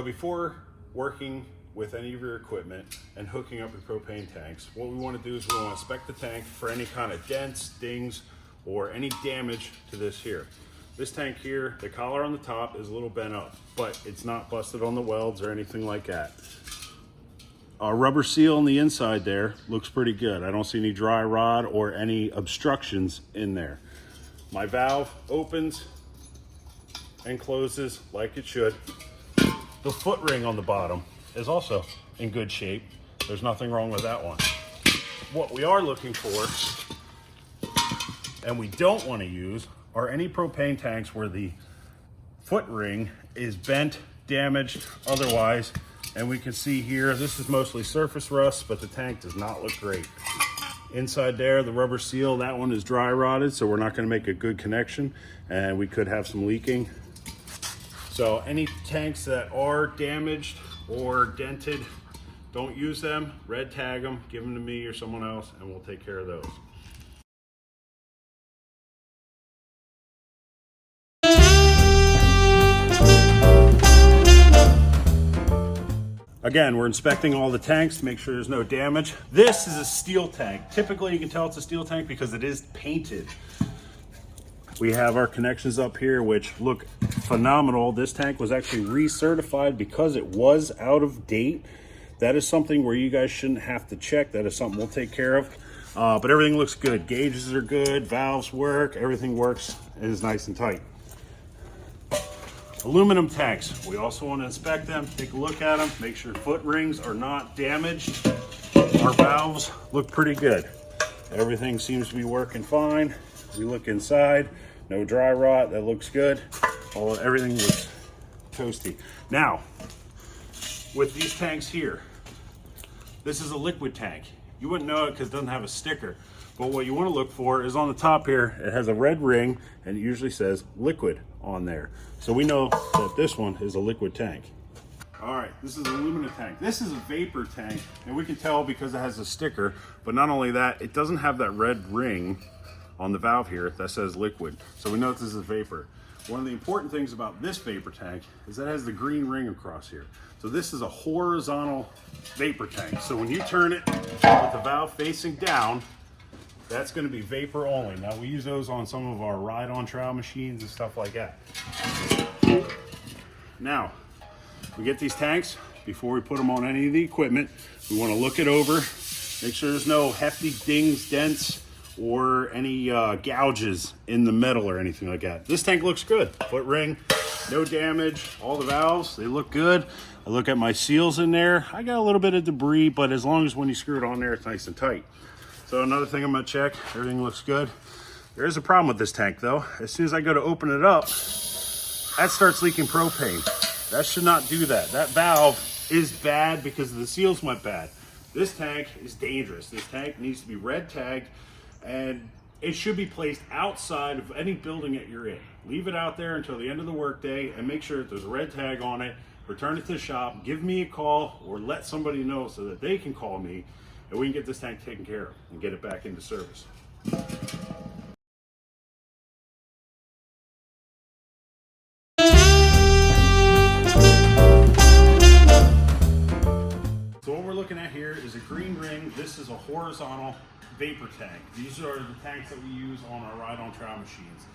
before working with any of your equipment and hooking up your propane tanks, what we want to do is we want to inspect the tank for any kind of dents, dings, or any damage to this here. This tank here, the collar on the top is a little bent up, but it's not busted on the welds or anything like that. Our rubber seal on the inside there looks pretty good. I don't see any dry rot or any obstructions in there. My valve opens and closes like it should. The foot ring on the bottom is also in good shape. There's nothing wrong with that one. What we are looking for, and we don't want to use, are any propane tanks where the foot ring is bent, damaged, otherwise. And we can see here, this is mostly surface rust, but the tank does not look great. Inside there, the rubber seal, that one is dry rotted, so we're not going to make a good connection, and we could have some leaking. So any tanks that are damaged or dented, don't use them, red tag them, give them to me or someone else, and we'll take care of those. Again, we're inspecting all the tanks to make sure there's no damage. This is a steel tank. Typically, you can tell it's a steel tank because it is painted. We have our connections up here, which look phenomenal. This tank was actually recertified because it was out of date. That is something where you guys shouldn't have to check. That is something we'll take care of. But everything looks good. Gauges are good, valves work, everything works. It is nice and tight. Aluminum tanks, we also want to inspect them, take a look at them, make sure foot rings are not damaged. Our valves look pretty good. Everything seems to be working fine. We look inside, no dry rot, that looks good. Everything looks toasty. Now, with these tanks here, this is a liquid tank. You wouldn't know it because it doesn't have a sticker. But what you want to look for is on the top here, it has a red ring and it usually says liquid on there. So we know that this one is a liquid tank. All right, this is an aluminum tank. This is a vapor tank, and we can tell because it has a sticker, but not only that, it doesn't have that red ring on the valve here that says liquid. So we know this is vapor. One of the important things about this vapor tank is that it has the green ring across here. So this is a horizontal vapor tank. So when you turn it with the valve facing down, that's going to be vapor only. Now we use those on some of our ride-on trial machines and stuff like that. Now, we get these tanks, before we put them on any of the equipment, we want to look it over, make sure there's no hefty dings, dents, or any gouges in the metal or anything like that. This tank looks good. Foot ring, no damage. All the valves, they look good. I look at my seals in there. I got a little bit of debris, but as long as when you screw it on there, it's nice and tight. So another thing I'm gonna check, everything looks good. There is a problem with this tank though. As soon as I go to open it up, that starts leaking propane. That should not do that. That valve is bad because the seals went bad. This tank is dangerous. This tank needs to be red tagged, and it should be placed outside of any building that you're in. Leave it out there until the end of the workday and make sure that there's a red tag on it. Return it to the shop, give me a call, or let somebody know so that they can call me and we can get this tank taken care of and get it back into service. So what we're looking at here is a green ring. This is a horizontal vapor tank. These are the tanks that we use on our ride-on trial machines.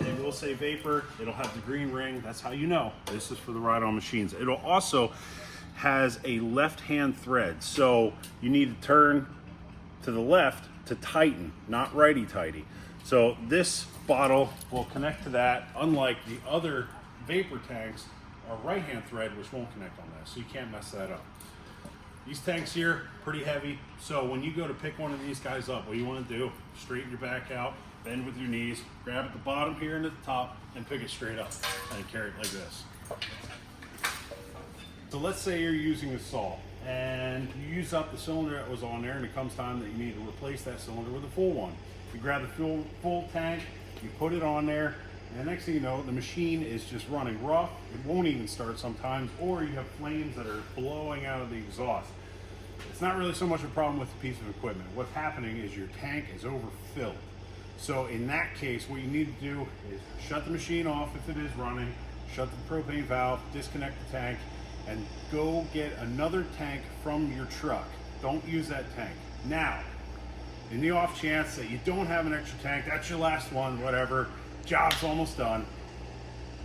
It will say vapor, it'll have the green ring. That's how you know this is for the ride-on machines. It'll also has a left-hand thread, so you need to turn to the left to tighten, not righty-tighty. So this bottle will connect to that, unlike the other vapor tanks, a right-hand thread which won't connect on that, so you can't mess that up. These tanks here, pretty heavy, so when you go to pick one of these guys up, what you want to do, straighten your back out, bend with your knees, grab at the bottom here and at the top, and pick it straight up, and carry it like this. So let's say you're using a saw and you use up the cylinder that was on there, and it comes time that you need to replace that cylinder with a full one. You grab the full tank, you put it on there, and the next thing you know, the machine is just running rough. It won't even start sometimes, or you have flames that are blowing out of the exhaust. It's not really so much a problem with the piece of equipment. What's happening is your tank is overfilled. So in that case, what you need to do is shut the machine off if it is running, shut the propane valve, disconnect the tank, and go get another tank from your truck. Don't use that tank. Now, in the off chance that you don't have an extra tank, that's your last one, whatever, job's almost done,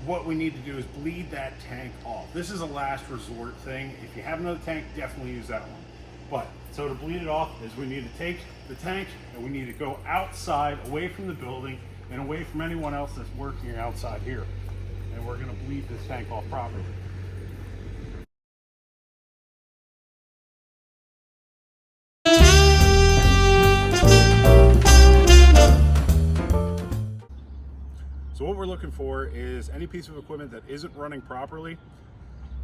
what we need to do is bleed that tank off. This is a last resort thing. If you have another tank, definitely use that one. But, so to bleed it off is we need to take the tank and we need to go outside, away from the building, and away from anyone else that's working outside here. And we're gonna bleed this tank off properly. So what we're looking for is any piece of equipment that isn't running properly.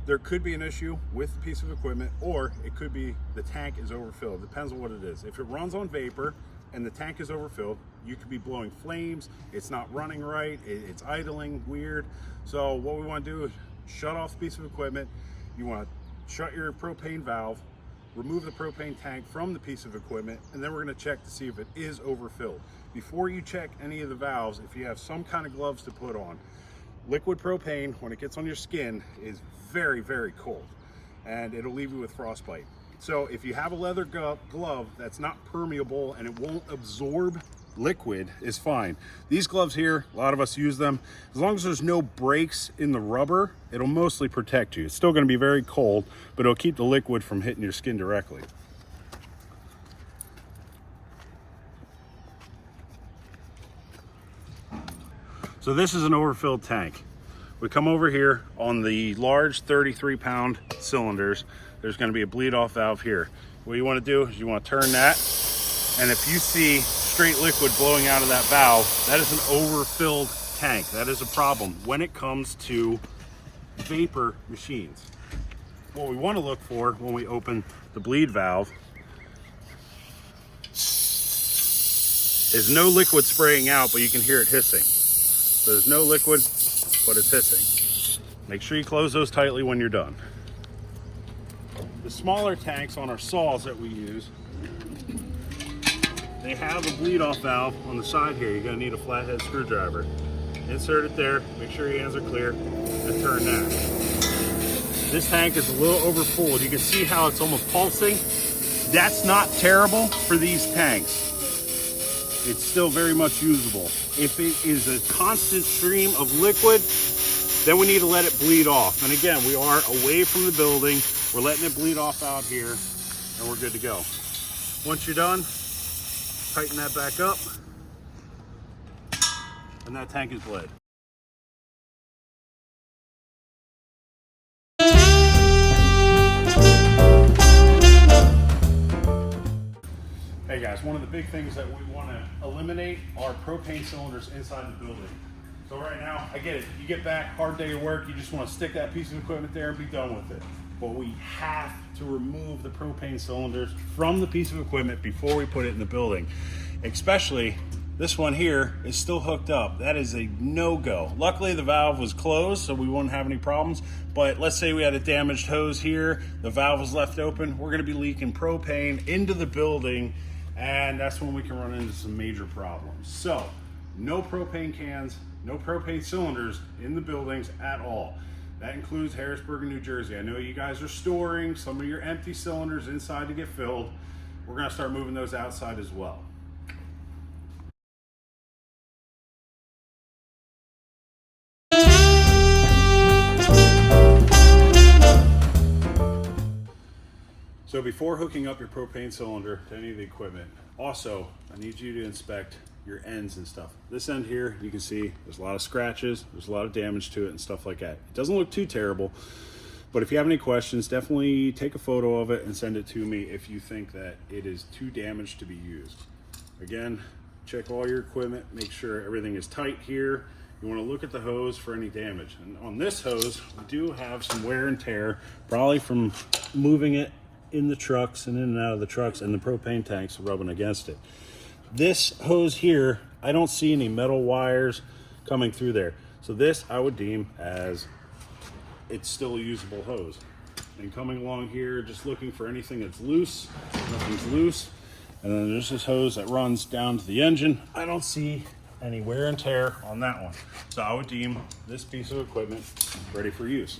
There could be an issue with the piece of equipment, or it could be the tank is overfilled. Depends on what it is. If it runs on vapor and the tank is overfilled, you could be blowing flames, it's not running right, it's idling weird. So what we want to do is shut off the piece of equipment. You want to shut your propane valve, remove the propane tank from the piece of equipment, and then we're going to check to see if it is overfilled. Before you check any of the valves, if you have some kind of gloves to put on, liquid propane, when it gets on your skin, is very, very cold, and it'll leave you with frostbite. So if you have a leather glove that's not permeable and it won't absorb liquid, is fine. These gloves here, a lot of us use them. As long as there's no breaks in the rubber, it'll mostly protect you. It's still going to be very cold, but it'll keep the liquid from hitting your skin directly. So this is an overfilled tank. We come over here on the large 33-pound cylinders. There's going to be a bleed off valve here. What you want to do is you want to turn that, and if you see straight liquid blowing out of that valve, that is an overfilled tank. That is a problem when it comes to vapor machines. What we want to look for when we open the bleed valve is no liquid spraying out, but you can hear it hissing. So there's no liquid, but it's hissing. Make sure you close those tightly when you're done. The smaller tanks on our saws that we use, they have a bleed off valve on the side here. You're gonna need a flathead screwdriver. Insert it there, make sure your hands are clear, and turn that. This tank is a little overfull. You can see how it's almost pulsing. That's not terrible for these tanks. It's still very much usable. If it is a constant stream of liquid, then we need to let it bleed off. And again, we are away from the building. We're letting it bleed off out here, and we're good to go. Once you're done, tighten that back up, and that tank is bled. Hey guys, one of the big things that we want to eliminate are propane cylinders inside the building. So right now, I get it. You get back, hard day of work, you just want to stick that piece of equipment there and be done with it. But we have to remove the propane cylinders from the piece of equipment before we put it in the building. Especially this one here is still hooked up. That is a no-go. Luckily the valve was closed, so we wouldn't have any problems. But let's say we had a damaged hose here, the valve was left open, we're gonna be leaking propane into the building, and that's when we can run into some major problems. So, no propane cans, no propane cylinders in the buildings at all. That includes Harrisburg and New Jersey. I know you guys are storing some of your empty cylinders inside to get filled. We're gonna start moving those outside as well. So before hooking up your propane cylinder to any of the equipment, also, I need you to inspect your ends and stuff. This end here, you can see there's a lot of scratches, there's a lot of damage to it and stuff like that. It doesn't look too terrible, but if you have any questions, definitely take a photo of it and send it to me if you think that it is too damaged to be used. Again, check all your equipment, make sure everything is tight here. You want to look at the hose for any damage. And on this hose, we do have some wear and tear, probably from moving it in the trucks and in and out of the trucks, and the propane tanks rubbing against it. This hose here, I don't see any metal wires coming through there. So this I would deem as it's still a usable hose. And coming along here, just looking for anything that's loose, nothing's loose. And then there's this hose that runs down to the engine. I don't see any wear and tear on that one. So I would deem this piece of equipment ready for use.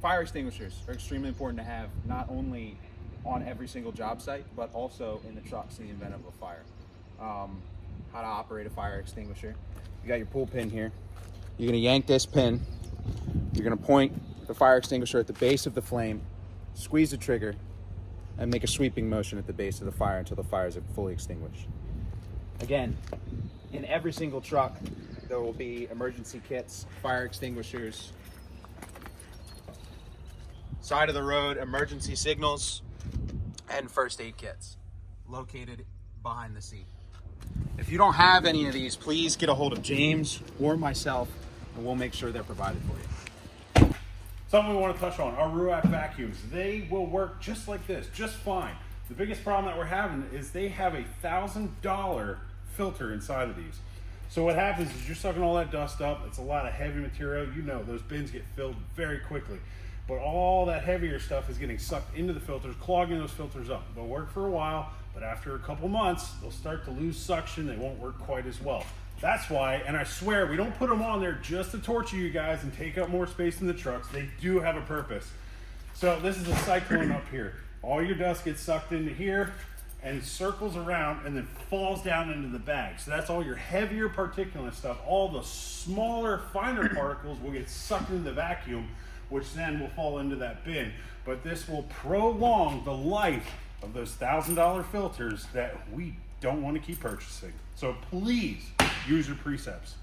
Fire extinguishers are extremely important to have, not only on every single job site, but also in the trucks in the event of a fire. How to operate a fire extinguisher. You got your pull pin here. You're gonna yank this pin. You're gonna point the fire extinguisher at the base of the flame, squeeze the trigger, and make a sweeping motion at the base of the fire until the fires are fully extinguished. Again, in every single truck, there will be emergency kits, fire extinguishers, side of the road emergency signals, and first aid kits located behind the seat. If you don't have any of these, please get a hold of James or myself, and we'll make sure they're provided for you. Something we want to touch on, our Ruac vacuums. They will work just like this, just fine. The biggest problem that we're having is they have a $1,000 filter inside of these. So what happens is you're sucking all that dust up. It's a lot of heavy material. You know, those bins get filled very quickly. But all that heavier stuff is getting sucked into the filters, clogging those filters up. They'll work for a while, but after a couple months, they'll start to lose suction. They won't work quite as well. That's why, and I swear, we don't put them on there just to torture you guys and take up more space in the trucks. They do have a purpose. So this is a cyclone up here. All your dust gets sucked into here and circles around and then falls down into the bag. So that's all your heavier particulate stuff. All the smaller, finer particles will get sucked into the vacuum, which then will fall into that bin. But this will prolong the life of those $1,000 filters that we don't want to keep purchasing. So please use your precepts.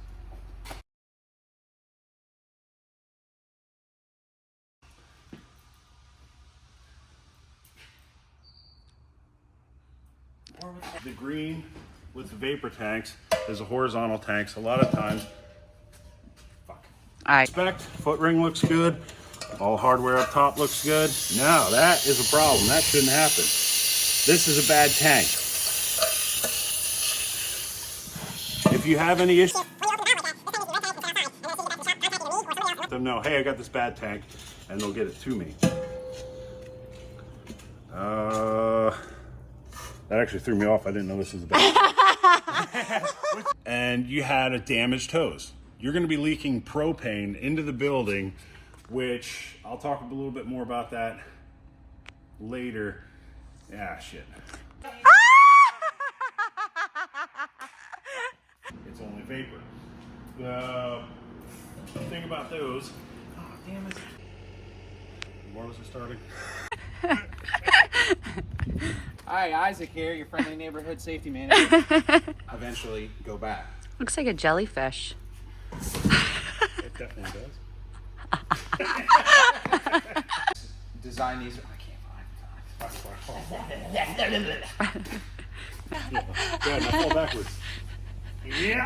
The green with the vapor tanks is a horizontal tanks. A lot of times, inspect, foot ring looks good. All hardware up top looks good. No, that is a problem. That shouldn't happen. This is a bad tank. If you have any issues, let them know, hey, I got this bad tank, and they'll get it to me. That actually threw me off. I didn't know this was a bad tank. And you had a damaged hose. You're going to be leaking propane into the building, which I'll talk a little bit more about that later. Ah, shit. It's only vapor. The thing about those, oh, damn it. More was starting. Hi, Isaac here, your friendly neighborhood safety manager. Eventually go back. Looks like a jellyfish. It definitely does. Design these. I can't find. Yeah, now fall backwards. Yeah.